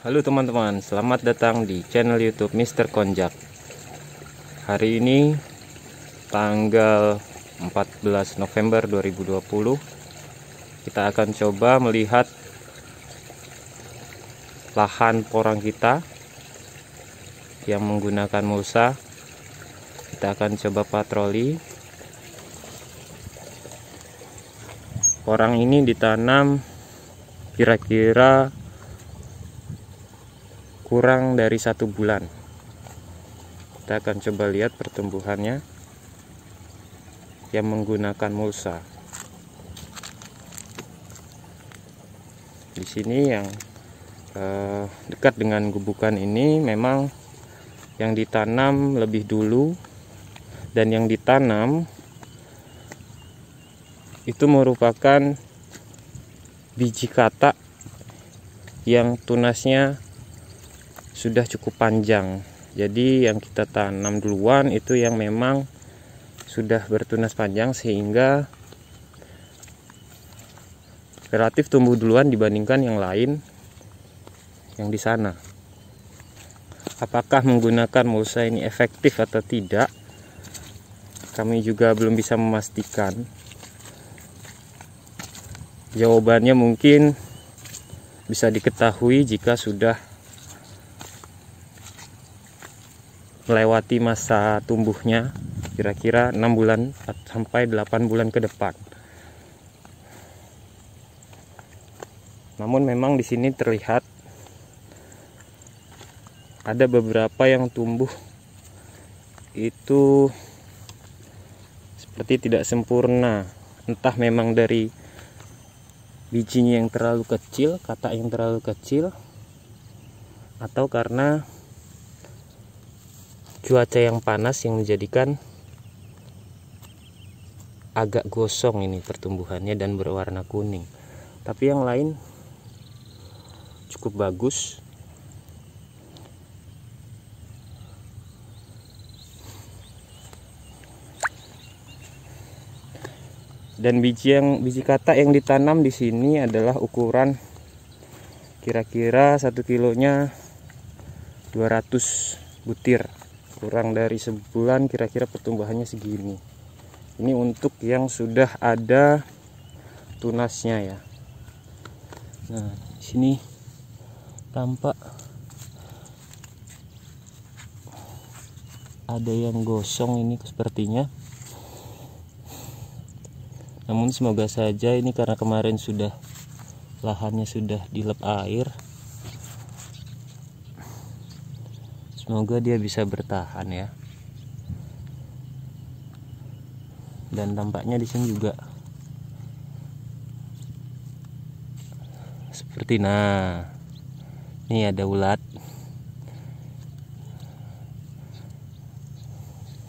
Halo teman-teman, selamat datang di channel YouTube Mr. Konjak. Hari ini tanggal 14 November 2020, kita akan coba melihat lahan porang kita yang menggunakan mulsa. Kita akan coba patroli. Porang ini ditanam kira-kira kurang dari 1 bulan. Kita akan coba lihat pertumbuhannya yang menggunakan mulsa. Di sini yang dekat dengan gubukan ini memang yang ditanam lebih dulu, dan yang ditanam itu merupakan biji katak yang tunasnya sudah cukup panjang. Jadi yang kita tanam duluan itu yang memang sudah bertunas panjang, sehingga relatif tumbuh duluan dibandingkan yang lain yang di sana. Apakah menggunakan mulsa ini efektif atau tidak, kami juga belum bisa memastikan. Jawabannya mungkin bisa diketahui jika sudah melewati masa tumbuhnya, kira-kira 6 bulan sampai 8 bulan ke depan. Namun memang di sini terlihat ada beberapa yang tumbuh itu seperti tidak sempurna. Entah memang dari bijinya yang terlalu kecil, katak yang terlalu kecil, atau karena cuaca yang panas yang menjadikan agak gosong ini pertumbuhannya dan berwarna kuning. Tapi yang lain cukup bagus. Dan biji katak yang ditanam di sini adalah ukuran kira-kira 1 kilonya 200 butir. Kurang dari sebulan kira-kira pertumbuhannya segini. Ini untuk yang sudah ada tunasnya ya. Nah, di sini tampak ada yang gosong ini sepertinya. Namun semoga saja ini karena kemarin sudah lahannya sudah dilep air. Semoga dia bisa bertahan ya. Dan tampaknya di sini juga seperti, nah, ini ada ulat.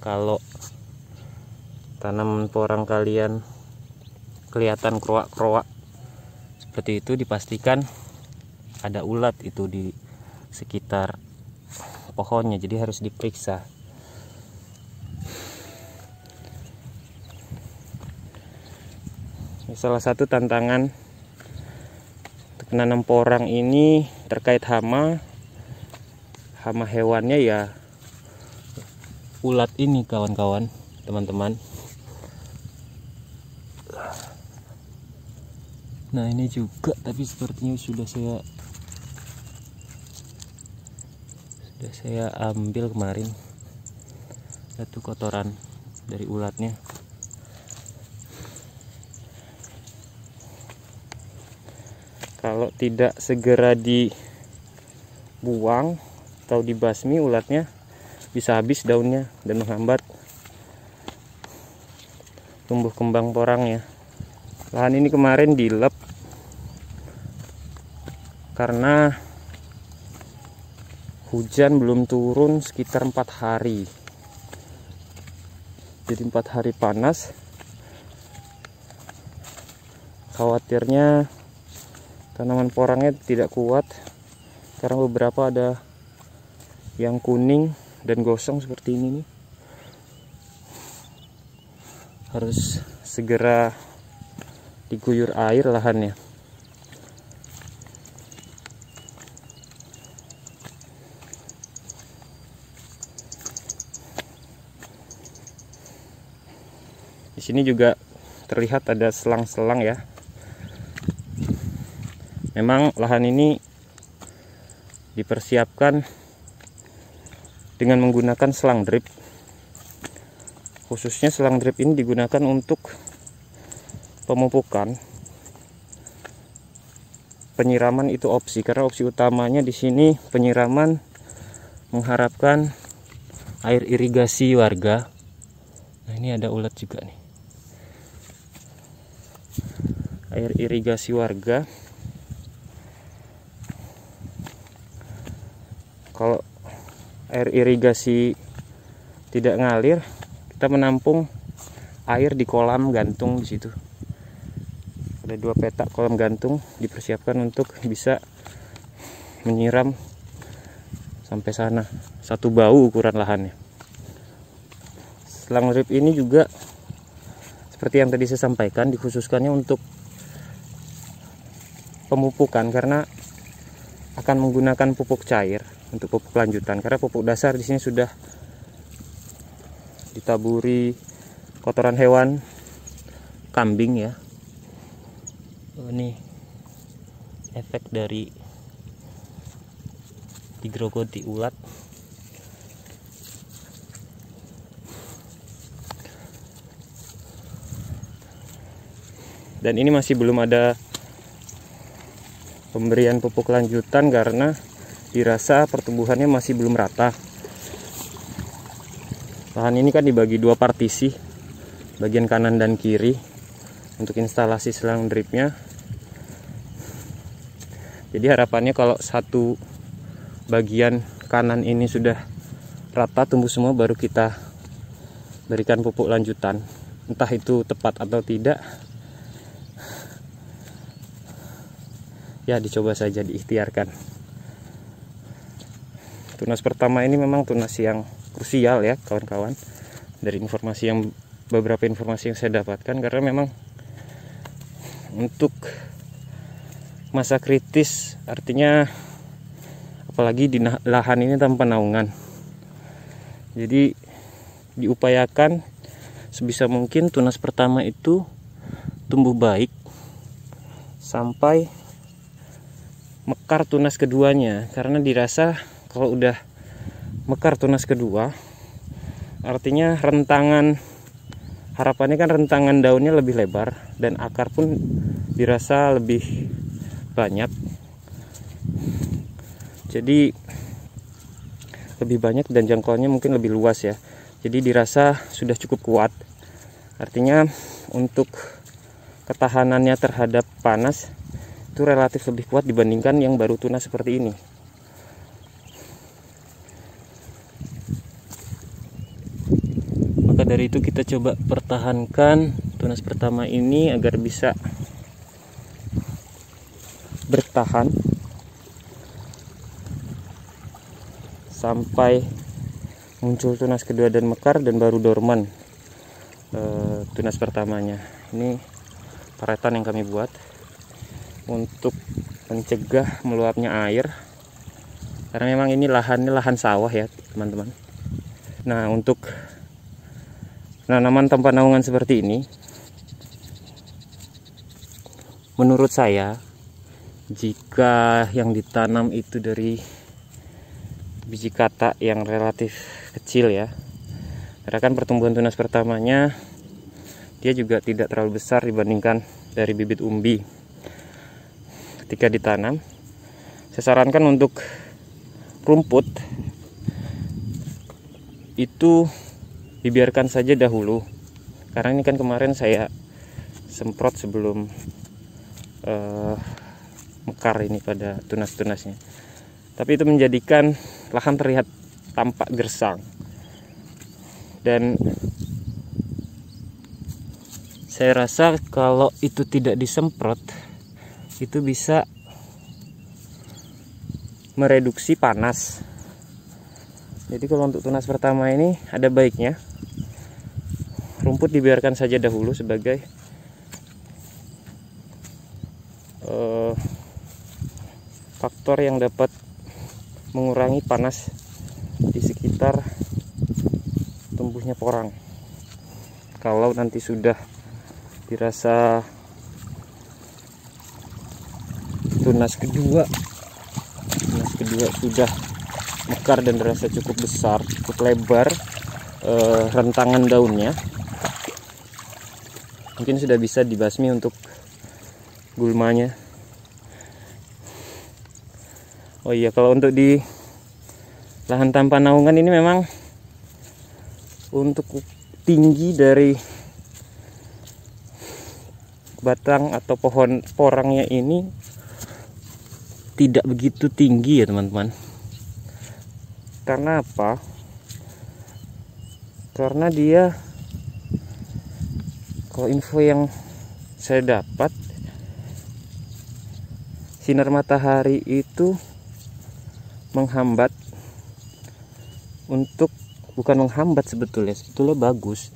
Kalau tanaman porang kalian kelihatan kroak-kroak seperti itu, dipastikan ada ulat itu di sekitar pohonnya, jadi harus diperiksa. Salah satu tantangan untuk menanam porang ini terkait hama hewannya ya ulat ini kawan-kawan, teman-teman. Nah ini juga, tapi sepertinya sudah saya ambil kemarin satu kotoran dari ulatnya. Kalau tidak segera dibuang atau dibasmi, ulatnya bisa habis daunnya dan menghambat tumbuh kembang porangnya. Lahan ini kemarin dilep karena hujan belum turun sekitar 4 hari. Jadi 4 hari panas. Khawatirnya tanaman porangnya tidak kuat karena beberapa ada yang kuning dan gosong seperti ini nih. Harus segera diguyur air lahannya. Di sini juga terlihat ada selang-selang ya. Memang lahan ini dipersiapkan dengan menggunakan selang drip. Khususnya selang drip ini digunakan untuk pemupukan. Penyiraman itu opsi, karena opsi utamanya di sini penyiraman mengharapkan air irigasi warga. Nah, ini ada ulat juga nih. Air irigasi warga. Kalau air irigasi tidak ngalir, kita menampung air di kolam gantung di situ. Ada 2 petak kolam gantung dipersiapkan untuk bisa menyiram sampai sana. 1 bau ukuran lahannya. Selang drip ini juga seperti yang tadi saya sampaikan, dikhususkannya untuk pemupukan karena akan menggunakan pupuk cair untuk pupuk lanjutan. Karena pupuk dasar di sini sudah ditaburi kotoran hewan kambing ya. Ini efek dari digerogoti ulat. Dan ini masih belum ada pemberian pupuk lanjutan karena dirasa pertumbuhannya masih belum rata. Lahan ini kan dibagi 2 partisi, bagian kanan dan kiri untuk instalasi selang dripnya. Jadi harapannya kalau satu bagian kanan ini sudah rata tumbuh semua, baru kita berikan pupuk lanjutan. Entah itu tepat atau tidak, ya dicoba saja, diikhtiarkan. Tunas pertama ini memang tunas yang krusial ya kawan-kawan. Dari beberapa informasi yang saya dapatkan, karena memang untuk masa kritis, artinya apalagi di lahan ini tanpa naungan. Jadi diupayakan sebisa mungkin tunas pertama itu tumbuh baik sampai mekar tunas keduanya, karena dirasa kalau udah mekar tunas kedua, artinya harapannya kan rentangan daunnya lebih lebar dan akar pun dirasa lebih banyak. Jadi lebih banyak dan jangkauannya mungkin lebih luas ya. Jadi dirasa sudah cukup kuat. Artinya untuk ketahanannya terhadap panas itu relatif lebih kuat dibandingkan yang baru tunas seperti ini. Maka dari itu kita coba pertahankan tunas pertama ini agar bisa bertahan sampai muncul tunas kedua dan mekar, dan baru dorman tunas pertamanya. Ini paretan yang kami buat untuk mencegah meluapnya air, karena memang ini lahannya lahan sawah ya teman-teman. Nah, untuk tanaman tanpa naungan seperti ini, menurut saya, jika yang ditanam itu dari biji kata yang relatif kecil ya, karena kan pertumbuhan tunas pertamanya dia juga tidak terlalu besar dibandingkan dari bibit umbi. Ketika ditanam, saya sarankan untuk rumput itu dibiarkan saja dahulu, karena ini kan kemarin saya semprot sebelum mekar ini pada tunas-tunasnya. Tapi itu menjadikan lahan terlihat tampak gersang, dan saya rasa kalau itu tidak disemprot itu bisa mereduksi panas. Jadi kalau untuk tunas pertama ini ada baiknya rumput dibiarkan saja dahulu sebagai faktor yang dapat mengurangi panas di sekitar tumbuhnya porang. kalau nanti sudah dirasa tunas kedua sudah mekar dan dirasa cukup besar, cukup lebar rentangan daunnya, mungkin sudah bisa dibasmi untuk gulmanya. Oh iya, kalau untuk di lahan tanpa naungan ini memang untuk tinggi dari batang atau pohon porangnya ini tidak begitu tinggi ya teman-teman. Karena apa? Karena dia, kalau info yang saya dapat, sinar matahari itu menghambat untuk, bukan menghambat sebetulnya bagus.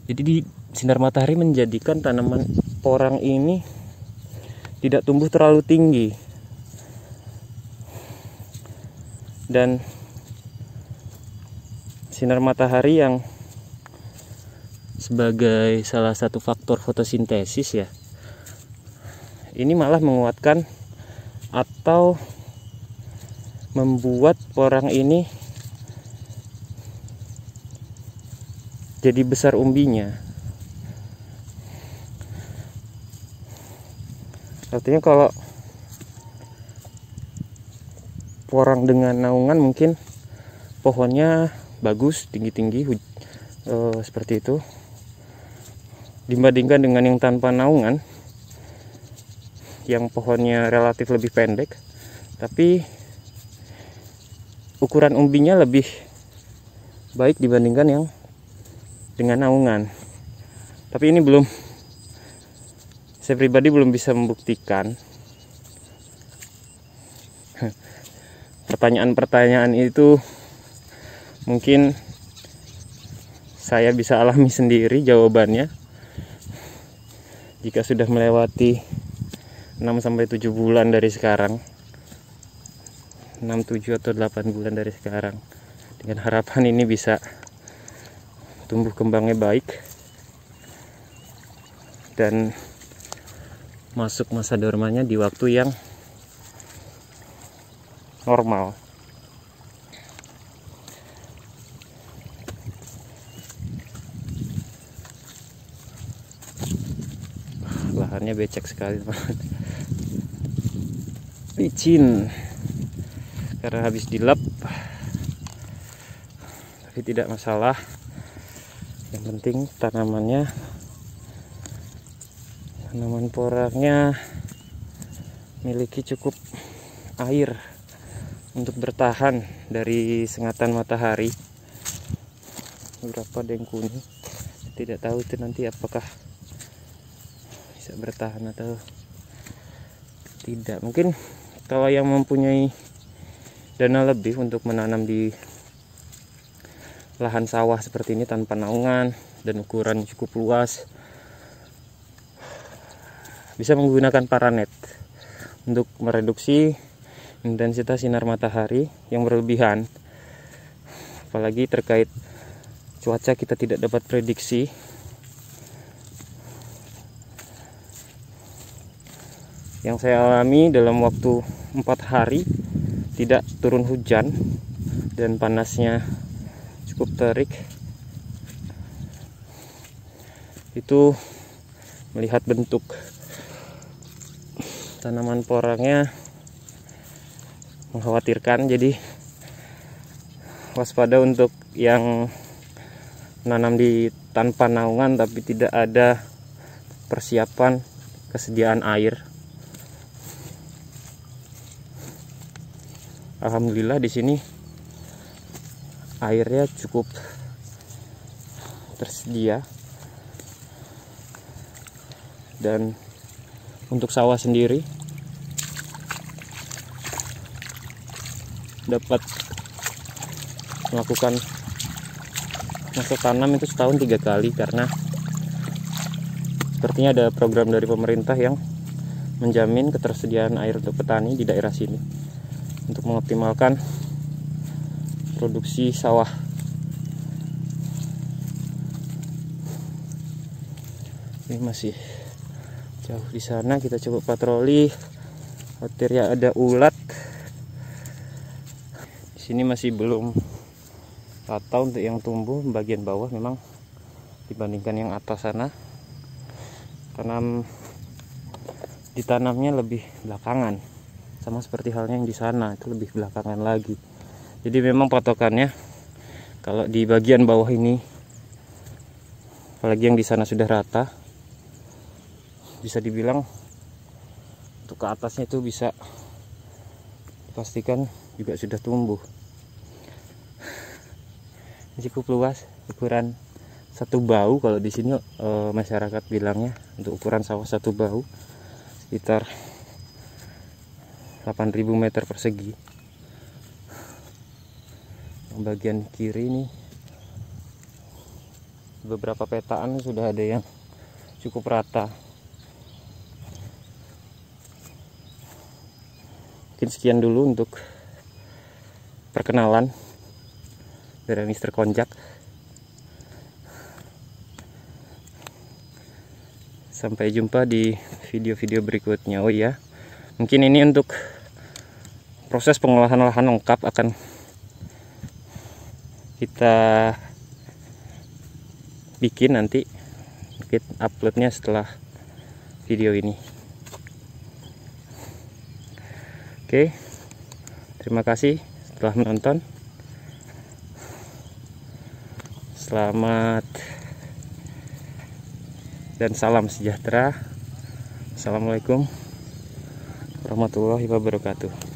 Jadi sinar matahari menjadikan tanaman porang ini tidak tumbuh terlalu tinggi. Dan sinar matahari yang sebagai salah satu faktor fotosintesis ya, ini malah menguatkan atau membuat porang ini jadi besar umbinya. Artinya kalau porang dengan naungan mungkin pohonnya bagus, tinggi-tinggi seperti itu, dibandingkan dengan yang tanpa naungan yang pohonnya relatif lebih pendek tapi ukuran umbinya lebih baik dibandingkan yang dengan naungan. Tapi ini belum, saya pribadi belum bisa membuktikan. Pertanyaan-pertanyaan itu mungkin saya bisa alami sendiri jawabannya jika sudah melewati 6-7 bulan dari sekarang, 6-7 atau 8 bulan dari sekarang, dengan harapan ini bisa tumbuh kembangnya baik dan masuk masa dormanya di waktu yang normal. Lahannya becek sekali teman, licin karena habis dilap, tapi tidak masalah. Yang penting tanaman porangnya memiliki cukup air untuk bertahan dari sengatan matahari. Beberapa ada yang kuning, tidak tahu itu nanti apakah bisa bertahan atau tidak. Mungkin kalau yang mempunyai dana lebih untuk menanam di lahan sawah seperti ini tanpa naungan dan ukuran cukup luas, bisa menggunakan paranet untuk mereduksi intensitas sinar matahari yang berlebihan. Apalagi terkait cuaca kita tidak dapat prediksi. Yang saya alami dalam waktu 4 hari tidak turun hujan dan panasnya cukup terik. Itu melihat bentuk tanaman porangnya mengkhawatirkan, jadi waspada untuk yang menanam di tanpa naungan tapi tidak ada persiapan kesediaan air. Alhamdulillah di sini airnya cukup tersedia, dan untuk sawah sendiri dapat melakukan masa tanam itu setahun 3 kali, karena sepertinya ada program dari pemerintah yang menjamin ketersediaan air untuk petani di daerah sini untuk mengoptimalkan produksi sawah. Ini masih jauh di sana, kita coba patroli. Khawatir ya ada ulat. Di sini masih belum rata untuk yang tumbuh bagian bawah, memang dibandingkan yang atas sana. Ditanamnya lebih belakangan, sama seperti halnya yang di sana, itu lebih belakangan lagi. Jadi memang patokannya kalau di bagian bawah ini, apalagi yang di sana sudah rata, bisa dibilang untuk ke atasnya itu bisa dipastikan juga sudah tumbuh. Cukup luas, ukuran satu bahu kalau di sini masyarakat bilangnya, untuk ukuran sawah satu bahu sekitar 8.000 meter persegi. Yang bagian kiri ini beberapa petaan sudah ada yang cukup rata. Mungkin sekian dulu untuk perkenalan dari Mr. Konjak. Sampai jumpa di video-video berikutnya. Oh iya, mungkin ini untuk proses pengolahan lahan lengkap akan kita bikin nanti, mungkin uploadnya setelah video ini. Oke, terima kasih telah menonton. Selamat dan salam sejahtera. Assalamualaikum warahmatullahi wabarakatuh.